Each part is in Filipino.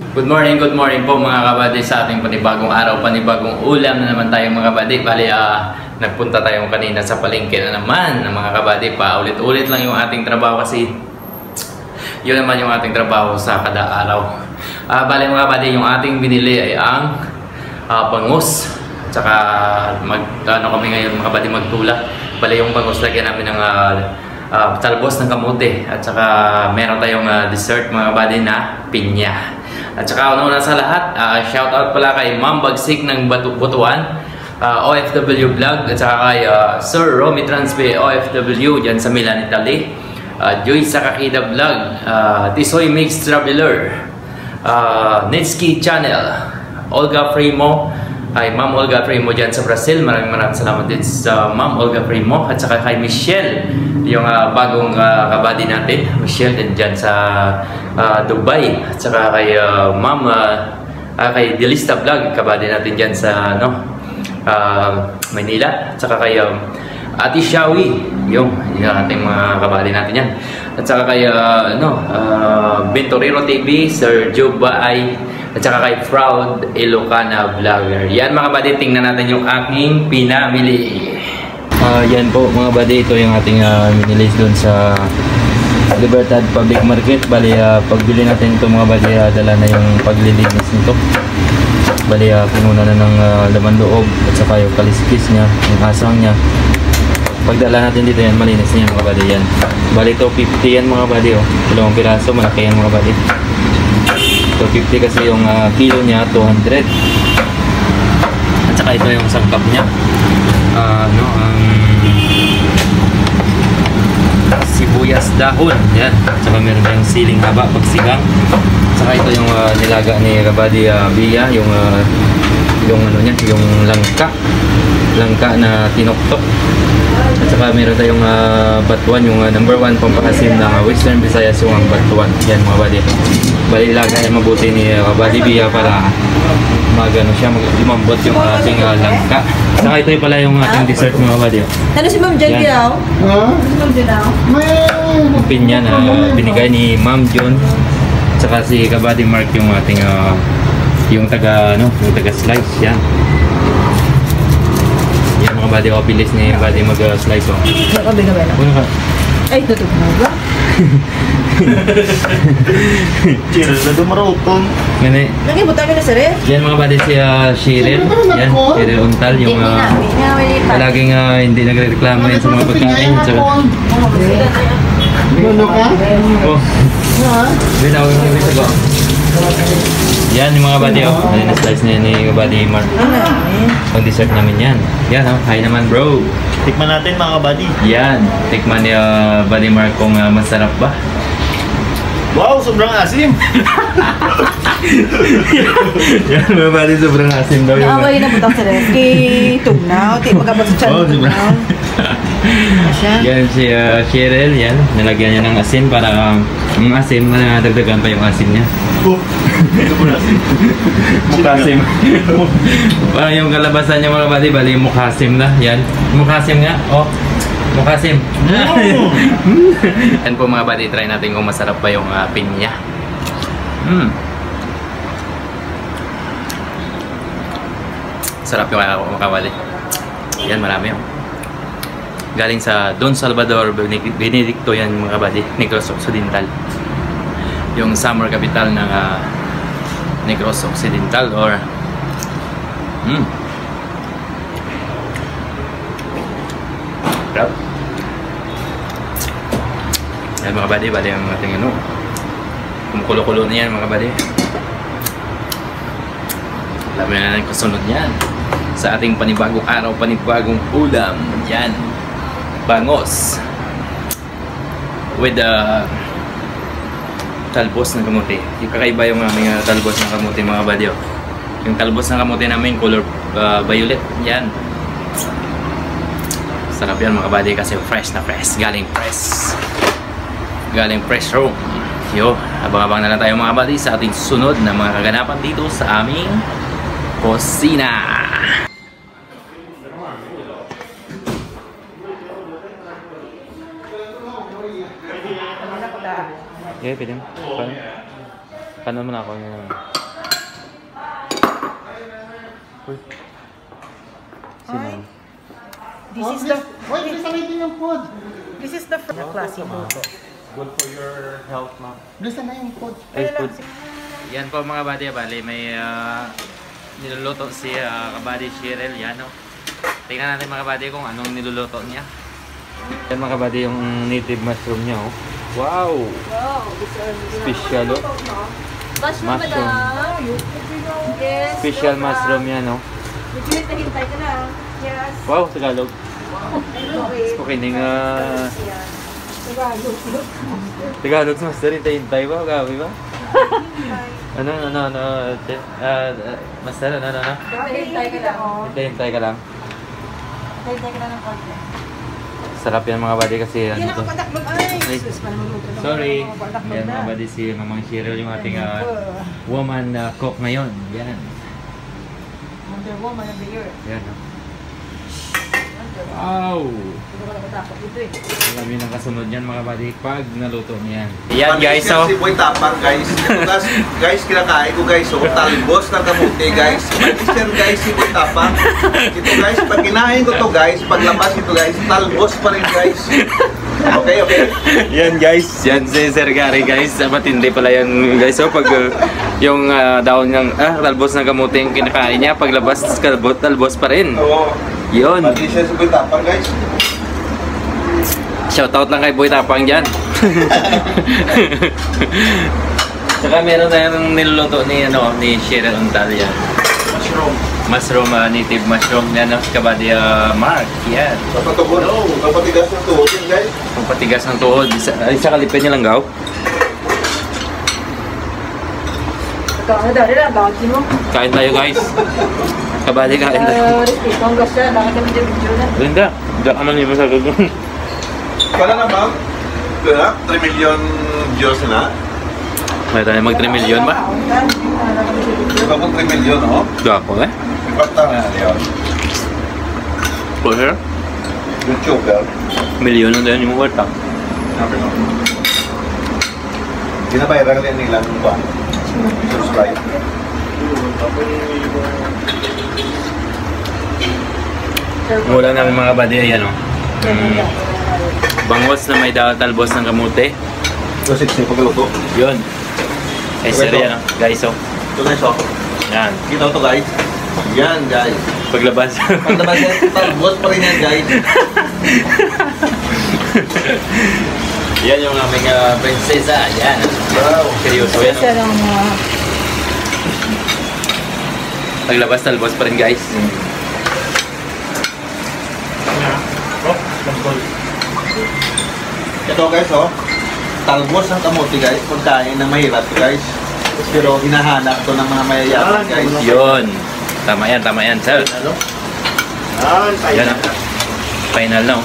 Good morning po mga kabady sa ating panibagong araw, panibagong ulam na naman tayo mga kabady. Bali, nagpunta tayo kanina sa palengke na naman ng mga kabady. Ulit-ulit lang yung ating trabaho kasi yun naman yung ating trabaho sa kada araw. Bali mga kabady, yung ating binili ay ang bangus. Tsaka kami ngayon mga kabady magtula. Bali yung bangus lagyan namin ng talbos ng kamote. At saka meron tayong dessert mga kabady na pinya. At saka una sa lahat, shoutout pala kay Ma'am Bagsik ng Butuan, OFW Vlog, at saka kay Sir Romy Transpe, OFW dyan sa Milan, Italy, Joy Sakakida Vlog, Tisoy Mix Traveler, Nitsky Channel, Olga Frimo, kay Ma'am Olga Frimo dyan sa Brazil. Maraming salamat din sa Ma'am Olga Frimo. At saka kay Michelle, yung bagong kabady natin, Michelle din dyan sa Dubai. At saka kay Ma'am, kay Delista Vlog, kabady natin dyan sa Manila. At saka kay Ate Shawi, yung ating mga kabady natin yan. At saka kay Venturero TV, Sir Juba ay, at saka kay Proud Ilocana Vlogger. Yan mga buddy, tingnan natin yung aking pinamili. Yan po mga buddy, ito yung ating minilis doon sa Libertad Public Market. Bali, pagbili natin ito mga buddy, dala na yung paglilinis nito. Bali, pinuna na ng laman loob at saka yung kaliskis niya, yung asang niya. Pagdala natin dito yan, malinis niya mga buddy yan. Bali, ito 50 yan mga buddy, oh. 2 piraso, malaki yan mga buddy. 250 kasi yung kilo niya, 200. At saka ito yung sangkap niya. Sibuyas dahon. Yan. At saka meron tayong siling haba, pagsigang. At saka ito yung nilaga ni Kabady Bia, yung ano niya, yung langka na tinoktok. At saka meron tayong batuan, yung number 1 pampakasim ng Western Visayas, yung batuan. Yan mga buddy. Bali ilagay mabuti ni Kabady Bia para magano siya, lumambot yung ating langka. Saka ito pala yung ating dessert mga buddy. Ano si Ma'am Jen Biao? Si Ma'am Jen May pinya na binigay ni Ma'am John. Saka si Kabady Mark yung ating yung taga slice yan. Yan mga buddy, bilis ni Kabady mag-slice oh. Nakabi-gabi na. Ay, tutog na ba? Cheers na dumaroton. Nagibutang ka na sir eh? Yan mga buddy, si Cheryl. Yan, Cheryl Untal, yung laging hindi nagreklamo yan sa mga pagkain. Ano ka? Oh. Binawag mo yung sago. Yan yung mga buddy, oh. Ano na slice na yan ni Kabady Mark. Pang dessert namin yan. Yan, oh. Hi naman bro. Tikman natin mga kabady. Yan, tikman ni Kabady Mark kung masarap ba. Wow, sobrang asim. Yan mga buddy, sobrang asim daw yung Naaway na butang sir eh. Kay Tugnaw, di magkabasa siya ng Tugnaw. Yan si Cheryl, yan. Nalagyan niya ng asin para ang asin, dagdagan pa yung asin niya. Sobrang asim. Mukhasim. Parang yung kalabasan niya mga buddy, bali mukhasim na. Yan, mukhasim nga. Oh, mukhasim. Yan po mga buddy, try natin kung masarap ba yung pinya. Sarap yung mga buddy. Yan, marami yung galing sa Don Salvador Benedicto yan mga kabady, Negros Occidental, yung summer capital ng Negros Occidental or yan mga kabady, bali ang ating kumukulo-kulo na yan mga kabady. Alam na natin kasunod yan sa ating panibagong araw, panibagong ulam. Yan, bangos with talbos ng kamote. Yung kakaiba yung aming talbos ng kamote mga badyo. Yung talbos ng kamote namin color violet. Yan, sarap yan mga buddy kasi fresh na fresh, galing fresh room. Yo, abang-abang na lang tayo mga buddy sa ating sunod na mga kaganapan dito sa aming kusina. Okay, pwede mo. Kanan mo na ako ngayon. Uy. Sino? This is the Wait, may salitin yung food. this is the first klase luto. Good for your health, ma'am. Bilisan na yung food. Ay, food. Yan po mga kabady, bali may niluluto si kabady Cheryl. Yan o. Tingnan natin mga kabady kung anong niluluto niya. Yan mga kabady yung native mushroom niya oh. Wow! Wow, Special oh. mushroom, Mushroom. madam. Yes. Special mushroom yan oh. Medyo hintay ka na. Yes. Wow, Tagalog. Okay. Okay, ning Tagalog sa master, hintay ba? Gabi ba? Ano? Master, ano? Hintay ka lang. Hintay ka lang. Hintay ka lang ng konti. Sarap yan mga buddy kasi Yan ano ang to. kapataklog ay. Ay, Sus, maluluto naman. Sorry. Kapataklog Yan na. mga buddy si Mamang Cheryl yung ating woman cook ngayon. Yan. Wonder Woman of the Year. Yan. Wow! Hindi ko nakatakot dito eh. Alam yun ang kasunod yan mga buddy pag naluto niyan. Yan guys, Panis yan si Boy Tapang guys. Ito guys, kinakain ko guys. So, talbos ng kamuti guys. Panis yan guys si Boy Tapang. Ito guys, pag kinain ko to guys, paglabas ito guys, talbos pa rin guys. Okay. Yan guys, yan si Sir Gary guys. Matindi pala yan guys. So pag yung daon ng talbos ng kamuti yung kinakain niya, paglabas talbos pa rin. Oo. Yun. Panis yan si Boy Tapang guys. Shoutout lang kay Boy Tapang dyan. Saka meron na yung niluluto ni Cheryl Untal yan. Mushroom, native mushroom yan ng kabady Mark. Yan. Kapatubon. Kapatigas ng tuhod yan guys. Kung patigas ng tuhod, isa kalipin nilang gaw. Ano dali lang, bakit mo? Kain tayo guys. Kabady kain tayo. Respeto ang gasta, bakit kami video na? Linda, diyan ka man yung masagot mo. Kala na ma'am? Kaya, 3 million views na. May tayo mag 3 million ba? Kapag 3 million, oh. Gako eh. Ipagta na yun. For sure. YouTuber. Milyon na din yung worth ah. Sabi mo. Ginabayaran rin nila ng ba? Subscribe. Mula namin mga kabady, ayan o. Bangos na may talbos ng kamote. So, 60 pagluto. Yun. Ay, sir yan o. Guys o. Ito guys, oh. Yan. Kita to guys. Yan guys. Paglabas. Paglabas yan, talbos pa rin yan guys. Yan yung aming prinsesa. Yan. Wow. Seryoso yan o. Isa lang mga Paglabas talbos pa rin guys. Ito guys, oh. Talbos ng kamote guys. Pagkain ng mahirap guys. Pero hinahanap to ng mga mayayaman guys. Yun. Tama yan sir. Ano? Yan o. Final na o.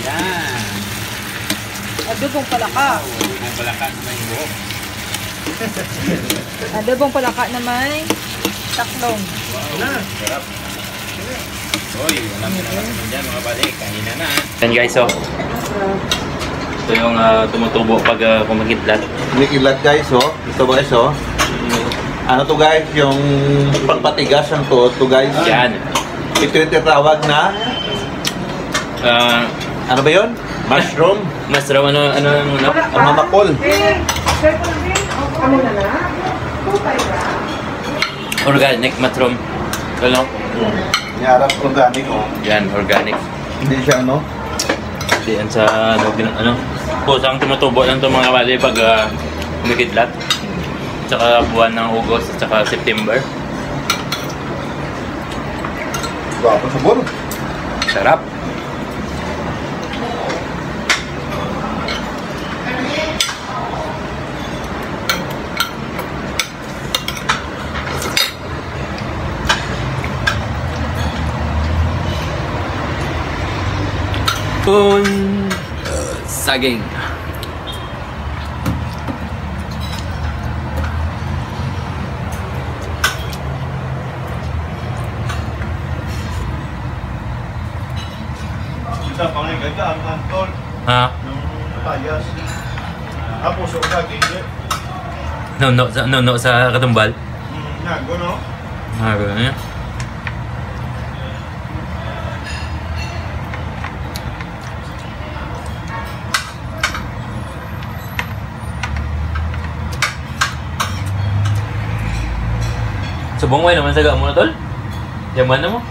Yan. adobong palaka. Ang palaka na may buhok. Adobong palaka na may taklong. Sarap. Uy, walang pinakasunod dyan mga balik. Kanina na. Yan guys, oh. Ito yung tumutubo pag kumagidlat. Nikilat guys, oh. Ito guys, oh. Ano to guys? Yung pagpatigas ng to guys. Yan. Ito yung tinatawag na, ano ba yun? Mushroom? Mushroom, ano? Ang mamakol. Organic mushroom. Ano? Yarap organic, oh. Yan, organic. Hindi siya, ano? Diyan sa, pusang tumutubo lang itong mga bali pag kumikidlat. Tsaka buwan ng August at tsaka September. Guwapo sabor. Sarap. Pun saging. Kita pangay ganda ang antol Ha? ng payas. Puso ka, gigi. No, sa katumbal. Nago, no? Niya. Subong mo naman sa gamo na tol? Yaman na mo?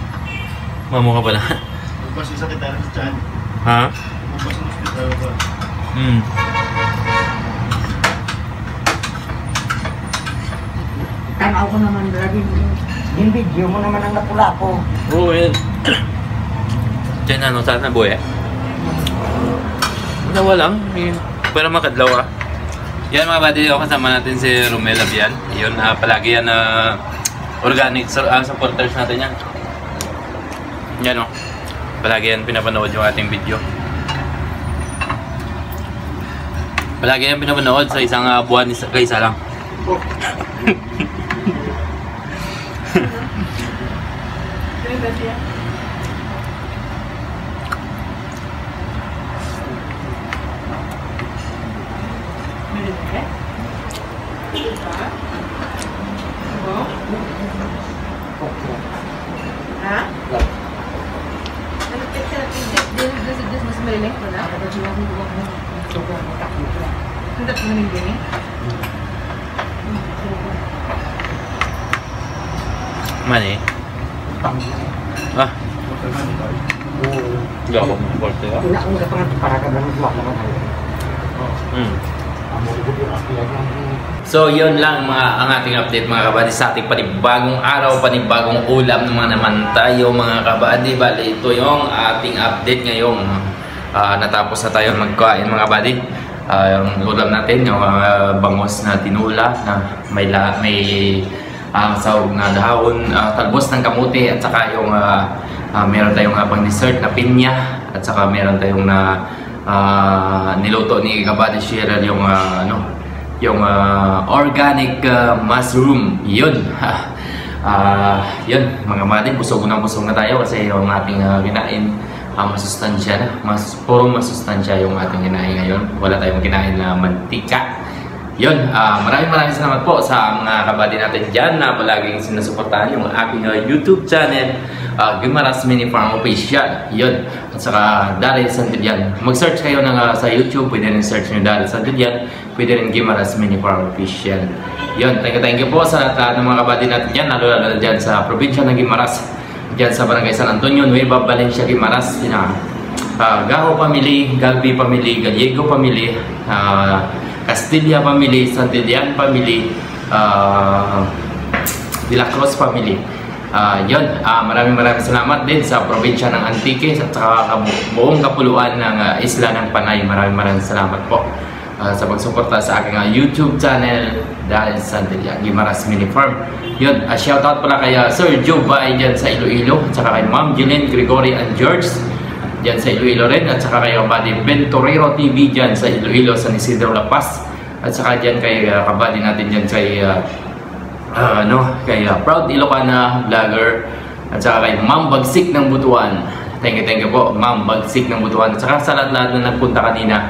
Mamo ka pala. Magpas isa kita rin sa tiyan. Ha? Magpas sa hospital ko. Tanaw ko naman lagi yung video mo naman ang napula ko. Oo, yun. Diyan ano, saan na boy eh? Nawa lang. Pero makadlaw ah. Yan mga buddy, kasama natin si Romel Abian. Yun, palagi yan organic supporters natin yan. Yan o. Palagi yan pinapanood yung ating video. Palagi yan pinapanood sa isang buwan kaysa lang. Ha? Mas malilik mo na? Hindi mo nang Mani? Ah. Hindi ako mag-porte ah. Wala akong kapangat para ka lang mag-lock naman tayo. So yun lang ang ating update mga kabady sa ating panibagong araw, panibagong ulam naman tayo mga kabady. Bali ito yung ating update ngayong natapos na tayo magkain mga kabady. Yung ulam natin yung bangos na tinula na may sahog na dahon, talbos ng kamuti at saka yung meron tayong pang dessert na pinya at saka meron tayong niluto ni Kabady Cheryl yung yung organic mushroom. Yun. Yun mga kabady, busog na tayo kasi yung ating kinain masustansya na. Puro masustansya yung ating kinain ngayon. Wala tayong kinain na mantika. Yun, maraming salamat po sa mga kabady natin dyan na palaging sinusuportahan yung aking YouTube channel, Guimaras Mini Farm Official. Yun, at saka Daryl Santillan. Mag-search kayo sa YouTube, pwede rin search nyo Daryl Santillan, pwede rin Guimaras Mini Farm Official. Yun, thank you po sa lahat ng mga kabady natin dyan, lalo dyan sa probinsya ng Guimaras, dyan sa Barangay San Antonio, Nueva Valencia, Guimaras, Gaho Family, Galbi Family, Gallego Family, Castilla Family, Santillan Family, De La Cruz Family. Yun, maraming salamat din sa probinsya ng Antique at saka buong kapuluan ng Isla ng Panay. Maraming salamat po sa pagsuporta sa aking YouTube channel dahil Santillan Guimaras Mini Farm. Yun, shoutout pala kay Sir Joe Bay dyan sa Iloilo at saka kay Ma'am Jeline Gregory and George dyan sa Iloilo rin, at saka kay Kabady Venturero TV dyan sa Iloilo, San Isidro La Paz, at saka dyan kay kabady natin dyan kay kay Proud Ilocana Vlogger, at saka kay Ma'am Bagsik ng Butuan. Thank you po Ma'am Bagsik ng Butuan, at saka sa lahat na nagpunta kanina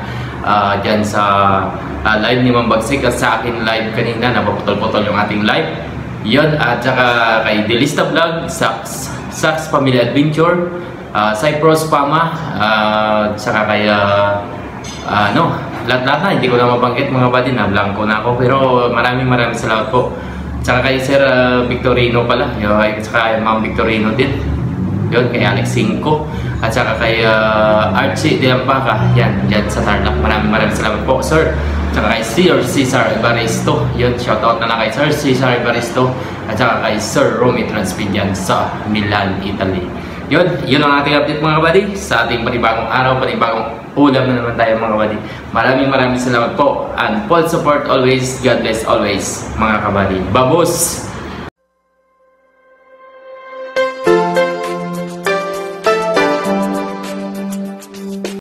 dyan sa live ni Ma'am Bagsik at sa akin live kanina, napaputol-putol yung ating live. Yun, at saka kay Delista Vlog, Sax Family Adventure, Cyprus Pama, saka kay lahat na, hindi ko na mabanggit mga kabady, na blanco na ako, pero maraming salamat po. Saka kay Sir Victorino pala, saka kay Ma'am Victorino din, yun, kay Alex Cinco, at saka kay Archie de Ampaca, yan, dyan sa Tarlac. Maraming salamat po sir. Saka kay Sir Cesar Evaristo, yun, shoutout na lang kay Sir Cesar Evaristo, at saka kay Sir Romy Transpidian sa Milan, Italy. Yun ang ating update mga kabady sa ating panibagong araw, panibagong ulam na naman tayo mga kabady. Maraming salamat po, and full support always. God bless always mga kabady. Babos!